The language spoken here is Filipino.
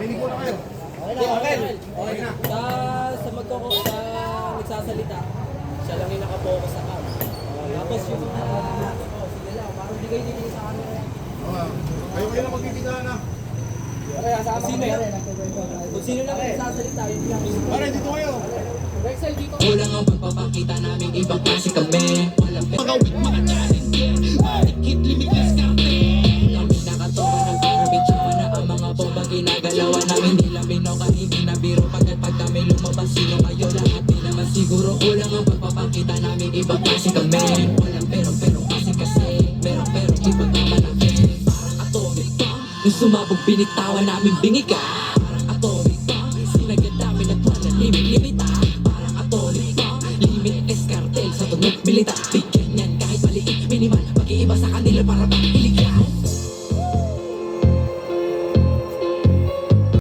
Rinig ko na kayo. Okay na. Sa nagsasalita, siya lang yung nakapokus sa cam. Tapos yung sige lang, parang bigay din sa camera. Kayo lang magkikita na. Sino yan? Kung sino lang nagsasalita, yun lang. Pare, dito kayo. Rexel, dito. Kulang ang pagpapakita namin ibang klase kami. Walang pagawit mga challenger, marikit limitless kami. Kami nakatoka ng karabitsawa na ang mga bomba ginagalawa namin. Di lang binoka, hindi na biro. Pag kami lumabas, sino kayo lahat? Di naman siguro. Kulang ang pagpapakita namin ibang klase kami. Walang pero kasi pero ibang kamalaki. Parang atomic bomb, yung sumabog binitawan namin bingi ka. Parang atomic bomb, sinagad namin at walang limita. Parang atomic bomb, limit escartel sa tunog militar. Bigyan yan kahit maliit, minimal, pag-iiba sa kanila para bang